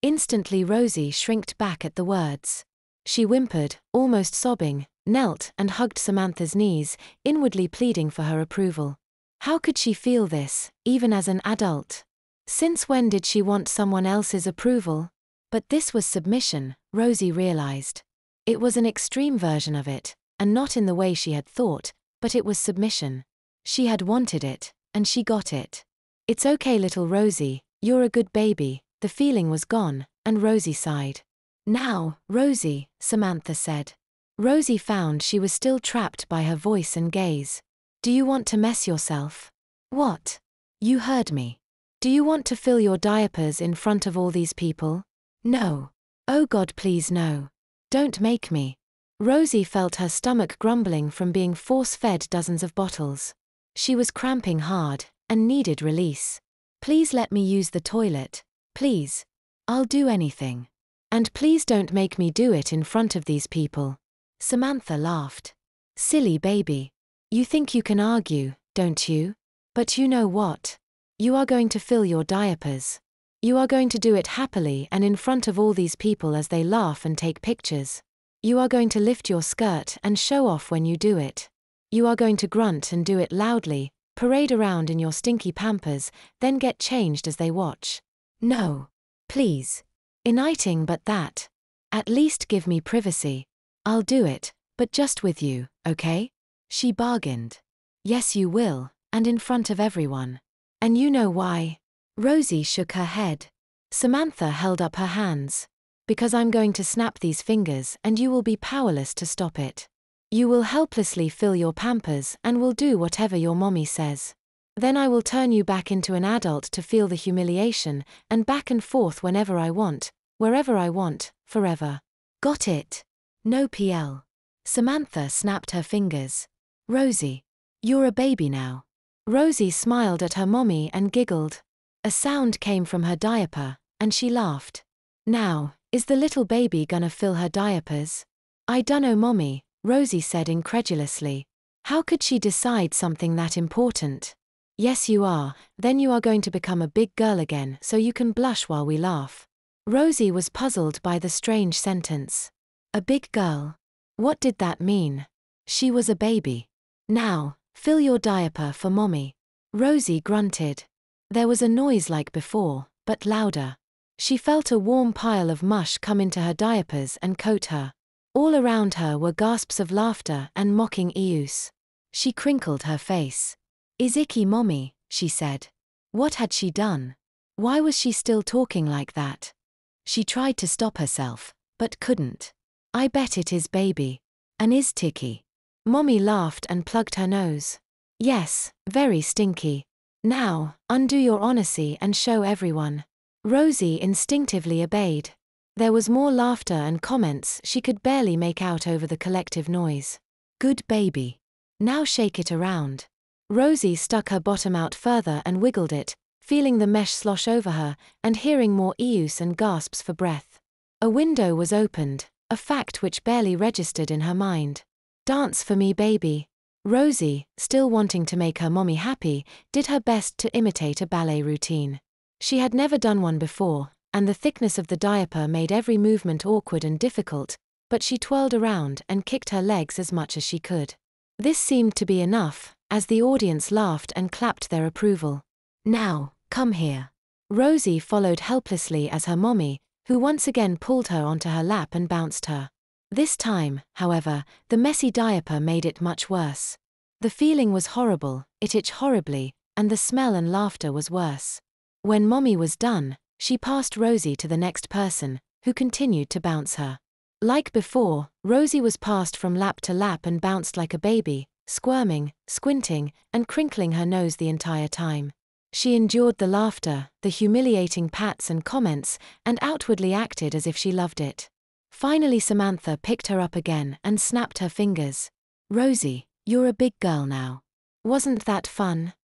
Instantly Rosie shrinked back at the words. She whimpered, almost sobbing, knelt and hugged Samantha's knees, inwardly pleading for her approval. How could she feel this, even as an adult? Since when did she want someone else's approval? But this was submission, Rosie realized. It was an extreme version of it, and not in the way she had thought, but it was submission. She had wanted it, and she got it. It's okay, little Rosie, you're a good baby. The feeling was gone, and Rosie sighed. Now, Rosie, Samantha said. Rosie found she was still trapped by her voice and gaze. Do you want to mess yourself? What? You heard me. Do you want to fill your diapers in front of all these people? No. Oh God, please no. Don't make me. Rosie felt her stomach grumbling from being force-fed dozens of bottles. She was cramping hard, and needed release. Please let me use the toilet. Please. I'll do anything. And please don't make me do it in front of these people. Samantha laughed. Silly baby. You think you can argue, don't you? But you know what? You are going to fill your diapers. You are going to do it happily and in front of all these people as they laugh and take pictures. You are going to lift your skirt and show off when you do it. You are going to grunt and do it loudly, parade around in your stinky Pampers, then get changed as they watch. No. Please. Anything but that. At least give me privacy. I'll do it, but just with you, okay? She bargained. Yes, you will, and in front of everyone. And you know why? Rosie shook her head. Samantha held up her hands. Because I'm going to snap these fingers and you will be powerless to stop it. You will helplessly fill your Pampers and will do whatever your mommy says. Then I will turn you back into an adult to feel the humiliation, and back and forth whenever I want, wherever I want, forever. Got it? No PL. Samantha snapped her fingers. Rosie. You're a baby now. Rosie smiled at her mommy and giggled. A sound came from her diaper, and she laughed. Now, is the little baby gonna fill her diapers? I dunno, mommy, Rosie said incredulously. How could she decide something that important? Yes you are, then you are going to become a big girl again so you can blush while we laugh. Rosie was puzzled by the strange sentence. A big girl? What did that mean? She was a baby. Now, fill your diaper for mommy. Rosie grunted. There was a noise like before, but louder. She felt a warm pile of mush come into her diapers and coat her. All around her were gasps of laughter and mocking euse. She crinkled her face. Is icky, mommy, she said. What had she done? Why was she still talking like that? She tried to stop herself, but couldn't. I bet it is baby. And is ticky. Mommy laughed and plugged her nose. Yes, very stinky. Now, undo your honesty and show everyone. Rosie instinctively obeyed. There was more laughter and comments she could barely make out over the collective noise. Good baby. Now shake it around. Rosie stuck her bottom out further and wiggled it, feeling the mesh slosh over her, and hearing more euse and gasps for breath. A window was opened, a fact which barely registered in her mind. Dance for me, baby. Rosie, still wanting to make her mommy happy, did her best to imitate a ballet routine. She had never done one before, and the thickness of the diaper made every movement awkward and difficult, but she twirled around and kicked her legs as much as she could. This seemed to be enough, as the audience laughed and clapped their approval. Now, come here. Rosie followed helplessly as her mommy, who once again pulled her onto her lap and bounced her. This time, however, the messy diaper made it much worse. The feeling was horrible, it itched horribly, and the smell and laughter was worse. When mommy was done, she passed Rosie to the next person, who continued to bounce her. Like before, Rosie was passed from lap to lap and bounced like a baby, squirming, squinting, and crinkling her nose the entire time. She endured the laughter, the humiliating pats and comments, and outwardly acted as if she loved it. Finally Samantha picked her up again and snapped her fingers. Rosie, you're a big girl now. Wasn't that fun?